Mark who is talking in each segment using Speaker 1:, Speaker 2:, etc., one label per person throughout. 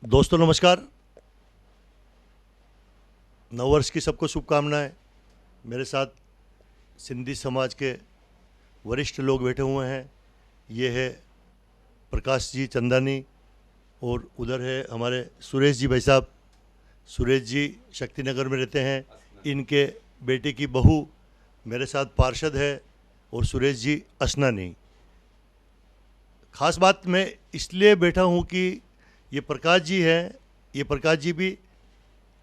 Speaker 1: दोस्तों नमस्कार। नववर्ष की सबको शुभकामनाएं। मेरे साथ सिंधी समाज के वरिष्ठ लोग बैठे हुए हैं। ये है प्रकाश जी चंदानी और उधर है हमारे सुरेश जी भाई साहब। सुरेश जी शक्तिनगर में रहते हैं। इनके बेटे की बहू मेरे साथ पार्षद है और सुरेश जी असनानी। ख़ास बात मैं इसलिए बैठा हूँ कि ये प्रकाश जी हैं। ये प्रकाश जी भी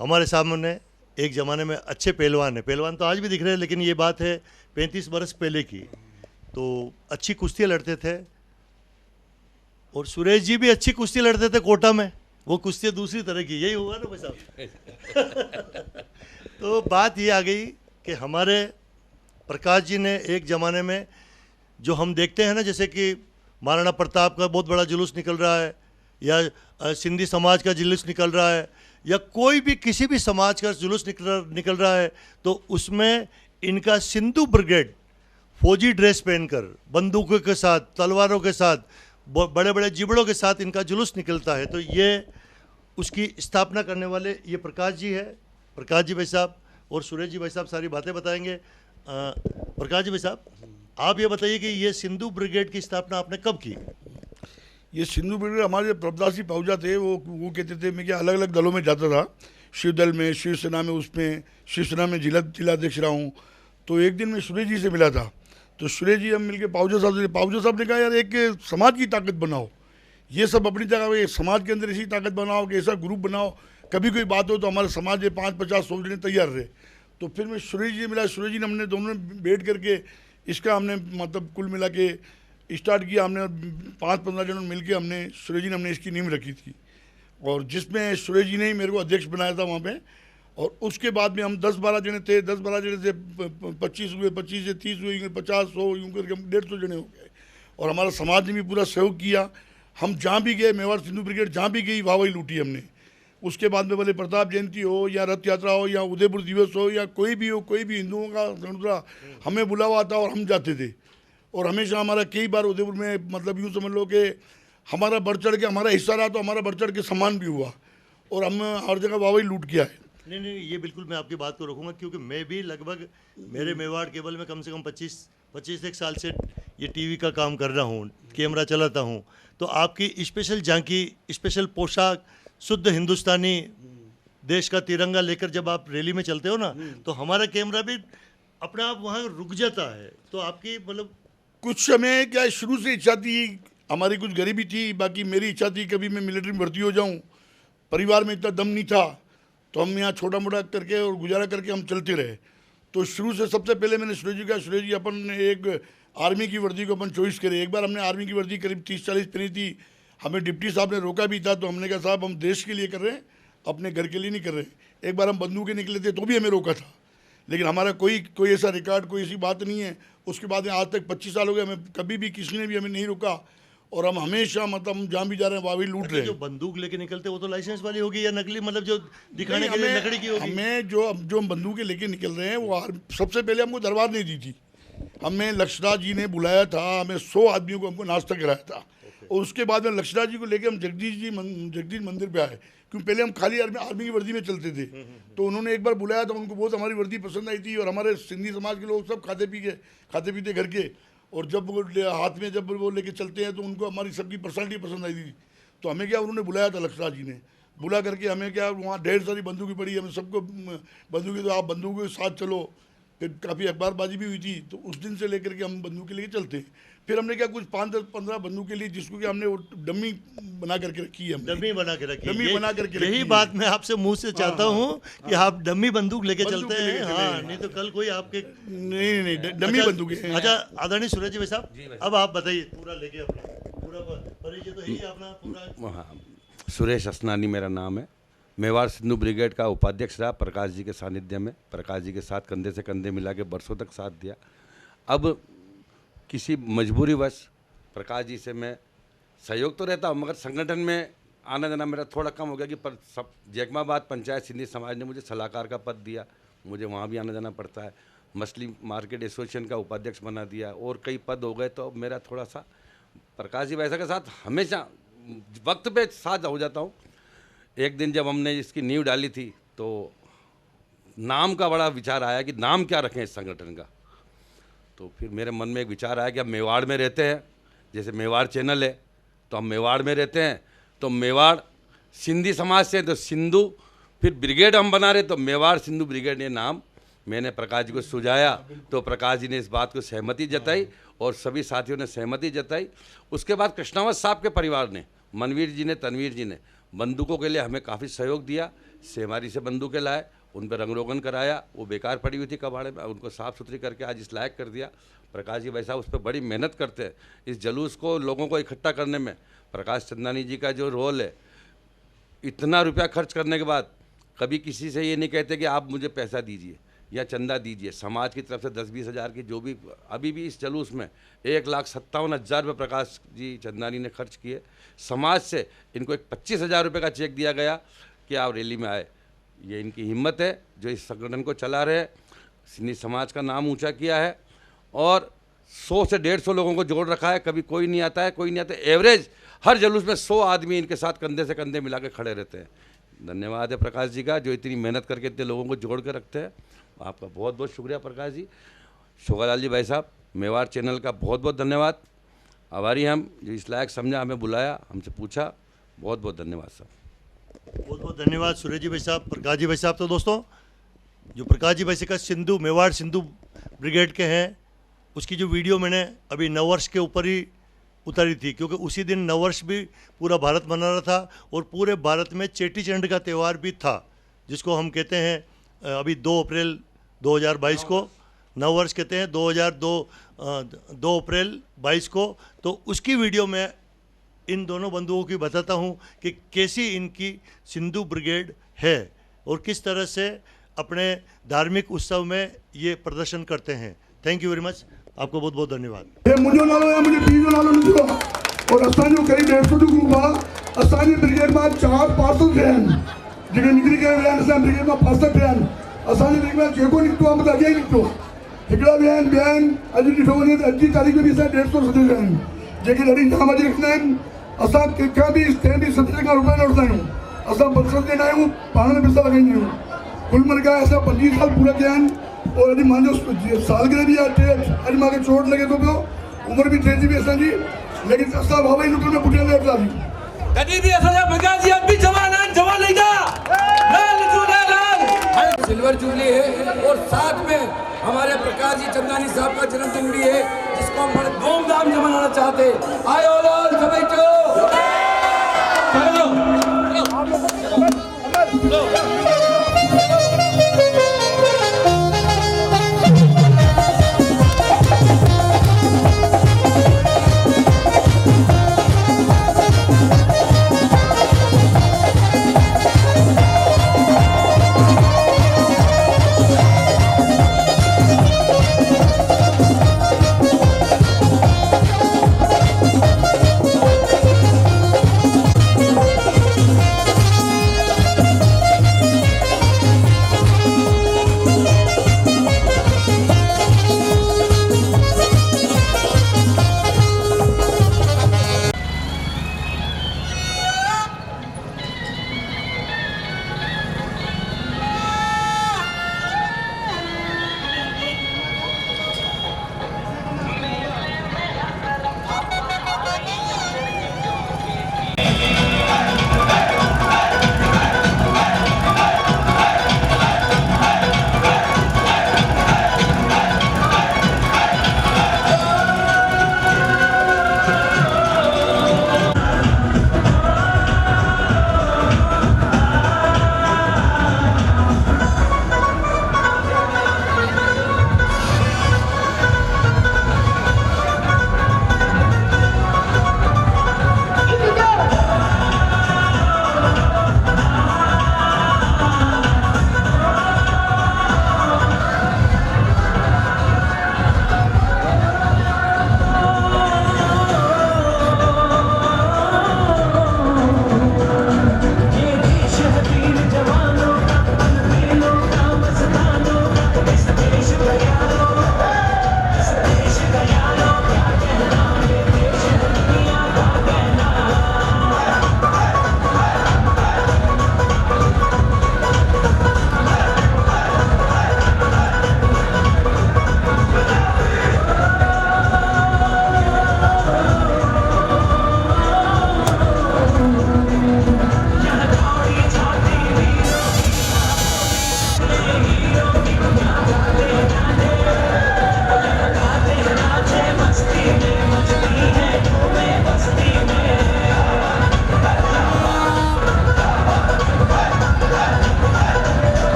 Speaker 1: हमारे सामने एक ज़माने में अच्छे पहलवान हैं। पहलवान तो आज भी दिख रहे हैं, लेकिन ये बात है 35 बरस पहले की। तो अच्छी कुश्तियाँ लड़ते थे और सुरेश जी भी अच्छी कुश्ती लड़ते थे कोटा में। वो कुश्तियाँ दूसरी तरह की, यही हुआ ना भाई साहब। तो बात ये आ गई कि हमारे प्रकाश जी ने एक ज़माने में जो हम देखते हैं ना, जैसे कि महाराणा प्रताप का बहुत बड़ा जुलूस निकल रहा है, या सिंधी समाज का जुलूस निकल रहा है, या कोई भी किसी भी समाज का जुलूस निकल रहा है, तो उसमें इनका सिंधु ब्रिगेड फौजी ड्रेस पहनकर बंदूकों के साथ, तलवारों के साथ, बड़े बड़े जिबड़ों के साथ इनका जुलूस निकलता है। तो ये उसकी स्थापना करने वाले ये प्रकाश जी है। प्रकाश जी भाई साहब और सुरेश जी भाई साहब सारी बातें बताएंगे। प्रकाश जी भाई साहब, आप ये बताइए कि ये सिंधु ब्रिगेड की स्थापना आपने कब की?
Speaker 2: ये सिंधु ब्रिगेड हमारे प्रभदासी पहुँचा थे, वो कहते थे मैं क्या अलग अलग दलों में जाता था, शिवदल में, शिवसेना में, उसमें शिवसेना में जिलाध्यक्ष रहा हूँ। तो एक दिन मैं सुरेश जी से मिला था, तो सुरेश जी हम मिलके पाहुजा साहब ने कहा यार एक समाज की ताकत बनाओ, ये सब अपनी जगह एक समाज के अंदर ऐसी ताकत बनाओ कि ऐसा ग्रुप बनाओ, कभी कोई बात हो तो हमारे समाज में 5-50-100 जने तैयार रहे। तो फिर मैं सुरेश जी मिला, सुरेश जी ने हमने दोनों ने बैठ करके इसका हमने मतलब कुल मिला के स्टार्ट किया। हमने 5-15 जनों मिल के हमने सुरेश जी ने हमने इसकी नींव रखी थी, और जिसमें सुरेश जी ने ही मेरे को अध्यक्ष बनाया था वहाँ पे। और उसके बाद में हम 10-12 जने थे, 10-12 जने से 25 हुए, 25 से 30 हुए, 50-100 यूँ करके हम 150 जने हो गए। और हमारा समाज ने भी पूरा सहयोग किया। हम जहाँ भी गए, मेवाड़ सिंधु ब्रिगेड जहाँ भी गई वाह वही लूटी हमने। उसके बाद में भले प्रताप जयंती हो या रथ यात्रा हो या उदयपुर दिवस हो या कोई भी हो, कोई भी हिंदुओं का समुद्रा हमें बुलावा आता और हम जाते थे। और हमेशा हमारा कई बार उदयपुर में मतलब यूँ समझ लो कि हमारा बढ़ चढ़ के हमारा हिस्सा रहा, तो हमारा बढ़ चढ़ के सम्मान भी हुआ, और हम हर जगह वाह वही लूट किया है।
Speaker 1: नहीं नहीं, ये बिल्कुल मैं आपकी बात को रखूँगा, क्योंकि मैं भी लगभग मेरे मेवाड़ केबल में कम से कम 25 एक साल से ये टीवी का काम कर रहा हूँ, कैमरा चलाता हूँ। तो आपकी स्पेशल झांकी, स्पेशल पोशाक, शुद्ध हिंदुस्तानी देश का तिरंगा लेकर जब आप रैली में चलते हो ना, तो हमारा कैमरा भी अपने आप वहाँ रुक जाता है। तो आपकी मतलब
Speaker 2: कुछ हमें क्या शुरू से इच्छा थी, हमारी कुछ गरीबी थी, बाकी मेरी इच्छा थी कभी मैं मिलिट्री में भर्ती हो जाऊँ। परिवार में इतना दम नहीं था, तो हम यहाँ छोटा मोटा करके और गुजारा करके हम चलते रहे। तो शुरू से सबसे पहले मैंने सुरेश जी कहा, सुरेश जी अपन ने एक आर्मी की वर्दी को अपन चॉइस करे। एक बार हमने आर्मी की वर्दी करीब 30-40 पहनी थी, हमें डिप्टी साहब ने रोका भी था, तो हमने कहा साहब हम देश के लिए कर रहे हैं, अपने घर के लिए नहीं कर रहे। एक बार हम बंदूक के निकले थे तो भी हमें रोका था, लेकिन हमारा कोई ऐसा रिकॉर्ड, कोई ऐसी बात नहीं है। उसके बाद आज तक 25 साल हो गए, हमें कभी भी किसी ने भी हमें नहीं रोका, और हम हमेशा मतलब हम जहाँ भी जा रहे हैं वहाँ भी लूट रहे हैं।
Speaker 1: जो बंदूक लेके निकलते वो तो लाइसेंस वाली होगी या नकली, मतलब जो दिखाने के लिए लकड़ी की होगी?
Speaker 2: हमें जो हम बंदूकें लेके निकल रहे हैं वो सबसे पहले हमको दरबार नहीं दी थी। हमें लक्षराज जी ने बुलाया था, हमें 100 आदमियों को हमको नाश्ता कराया था। और उसके बाद में लक्षराज जी को लेके हम जगदीश मंदिर पे आए, क्योंकि पहले हम खाली आर्मी की वर्दी में चलते थे। तो उन्होंने एक बार बुलाया था, उनको बहुत हमारी वर्दी पसंद आई थी, और हमारे सिंधी समाज के लोग सब खाते पीते घर के, और जब वो हाथ में जब वो लेके चलते हैं तो उनको हमारी सबकी पर्सनालिटी पसंद आई थी। तो हमें क्या उन्होंने बुलाया था, लक्षराज जी ने बुला करके हमें क्या वहाँ ढेर सारी बंदूकें पड़ी, हमें सबको बंदूकें, तो आप बंदूकों के साथ चलो। फिर काफ़ी अखबारबाजी भी हुई थी, तो उस दिन से लेकर के हम बंदूकें लेके चलते हैं। फिर हमने क्या कुछ 5-10-15 बंदूकें ली, जिसको कि हमने वो डमी बना करके रखी है।
Speaker 1: डमी बना के रखी है।
Speaker 2: डमी बना करके रखी
Speaker 1: यही
Speaker 2: है।
Speaker 1: बात मैं आपसे मुंह से चाहता हूँ कि आप डमी बंदूक लेके
Speaker 2: बंदूक
Speaker 1: चलते
Speaker 2: लेके
Speaker 1: हैं।
Speaker 2: चले
Speaker 1: हाँ,
Speaker 2: हैं।
Speaker 1: नहीं तो कल कोई आपके
Speaker 2: नहीं डमी बंदूकें हैं।
Speaker 1: अच्छा आदरणीय सूरज जी भाई साहब, अब आप बताइए पूरा लेके अपना पूरा परिचय तो यही अपना पूरा।
Speaker 3: हाँ, सुरेश असनानी मेरा नाम है। मेवाड़ सिंधु ब्रिगेड का उपाध्यक्ष रहा प्रकाश जी के सानिध्य में। प्रकाश जी के साथ कंधे से कंधे मिला के बरसों तक साथ दिया। अब किसी मजबूरीवश प्रकाश जी से मैं सहयोग तो रहता हूँ, मगर संगठन में आना जाना मेरा थोड़ा कम हो गया कि पर सब जैकमाबाद पंचायत सिंधी समाज ने मुझे सलाहकार का पद दिया, मुझे वहाँ भी आना जाना पड़ता है। मछली मार्केट एसोसिएशन का उपाध्यक्ष बना दिया, और कई पद हो गए। तो अब मेरा थोड़ा सा प्रकाश जी वैसा के साथ हमेशा वक्त पे साथ हो जाता हूँ। एक दिन जब हमने इसकी नींव डाली थी तो नाम का बड़ा विचार आया कि नाम क्या रखें इस संगठन का। तो फिर मेरे मन में एक विचार आया कि हम मेवाड़ में रहते हैं, जैसे मेवाड़ चैनल है तो हम मेवाड़ में रहते हैं, तो मेवाड़ सिंधी समाज से तो सिंधु, फिर ब्रिगेड हम बना रहे तो मेवाड़ सिंधु ब्रिगेड, ये नाम मैंने प्रकाश जी को सुझाया तो प्रकाश जी ने इस बात को सहमति जताई और सभी साथियों ने सहमति जताई। उसके बाद कृष्णावत साहब के परिवार ने, मनवीर जी ने, तनवीर जी ने बंदूकों के लिए हमें काफ़ी सहयोग दिया। सेमारी से बंदूकें लाए, उन पर रंग रोगन कराया, वो बेकार पड़ी हुई थी कबाड़े में, उनको साफ़ सुथरी करके आज इस लायक कर दिया। प्रकाश जी भाई साहब उस पर बड़ी मेहनत करते हैं। इस जुलूस को, लोगों को इकट्ठा करने में प्रकाश चंदानी जी का जो रोल है, इतना रुपया खर्च करने के बाद कभी किसी से ये नहीं कहते कि आप मुझे पैसा दीजिए या चंदा दीजिए। समाज की तरफ से 10-20 हज़ार की जो भी, अभी भी इस जुलूस में 1,57,000 रुपये प्रकाश जी चंदानी ने खर्च किए। समाज से इनको एक 25,000 रुपये का चेक दिया गया कि आप रैली में आए। ये इनकी हिम्मत है जो इस संगठन को चला रहे हैं, सिंधी समाज का नाम ऊंचा किया है और 100 से 150 लोगों को जोड़ रखा है। कभी कोई नहीं आता है, कोई नहीं आता, एवरेज हर जुलूस में 100 आदमी इनके साथ कंधे से कंधे मिला के खड़े रहते हैं। धन्यवाद है प्रकाश जी का, जो इतनी मेहनत करके इतने लोगों को जोड़ के रखते हैं। आपका बहुत बहुत शुक्रिया प्रकाश जी। शोभालाल जी भाई साहब, मेवाड़ चैनल का बहुत बहुत धन्यवाद। आभारी हम, जो इस लायक समझा, हमें बुलाया, हमसे पूछा, बहुत बहुत धन्यवाद साहब।
Speaker 1: बहुत बहुत धन्यवाद सुरेश जी भाई साहब, प्रकाश जी भाई साहब। तो दोस्तों, जो प्रकाश जी भाई से का सिंधु, मेवाड़ सिंधु ब्रिगेड के हैं, उसकी जो वीडियो मैंने अभी नववर्ष के ऊपर ही उतारी थी, क्योंकि उसी दिन नववर्ष भी पूरा भारत मना रहा था और पूरे भारत में चेटी चंड का त्यौहार भी था, जिसको हम कहते हैं अभी 2 अप्रैल 2022 को नववर्ष कहते हैं, 2 अप्रैल 22 को। तो उसकी वीडियो में इन दोनों बंधुओं की बताता हूं कि कैसी इनकी सिंधु ब्रिगेड है और किस तरह से अपने धार्मिक उत्सव में ये प्रदर्शन करते हैं। थैंक यू वेरी मच, आपको बहुत बहुत धन्यवाद।
Speaker 2: मुझे नालो या मुझे बीजो नालो नहीं और असांजो करीब 150 जो ग्रुप आहे। असांजी ब्रिगेड में 4 पार्सल थिया आहिनि, जेके निकिरी करे विया आहिनि। असां ब्रिगेड में पार्सल थिया आहिनि। असांजी ब्रिगेड में जेको निकितो आहे, मतलब अॻे ई निकितो। हिकिड़ा ॿिया आहिनि, ॿिया आहिनि, अॼु ॾिठो वञे त अॼु जी तारीख़ में बि असां 150 सदस्य आहिनि, जेके ॾाढी नामाजी रखंदा आहिनि। असां कंहिंखां बि कंहिं बि सदस्य खां रुपया न वठंदा आहियूं। असां बचत ॾींदा आहियूं, पाण में पैसा लॻाईंदा आहियूं। कुल मिलाए असां 25 साल पूरा कया आहिनि और अॼु मुंहिंजो सालगिरह बि आहे 3। अॼु मूंखे चोट लॻे थो पियो, उमिरि बि 3 जी बि असांजी, लेकिन असां बाबा जी नुकल में पुठियां न हटंदासीं।
Speaker 4: कभी भी असांजा मगाजी अब भी जवान आहिनि, जवान ईंदा। लाल झूलेलाल। सिल्वर जुबली है और साथ में हमारे प्रकाश जी चंदानी साहब का जन्मदिन भी है, जिसको हम बड़े धूमधाम से मनाना चाहते हैं। आयो लाल सभी चलो।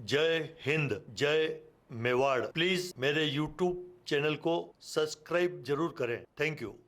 Speaker 1: जय हिंद, जय मेवाड़। प्लीज मेरे YouTube चैनल को सब्सक्राइब जरूर करें। Thank you.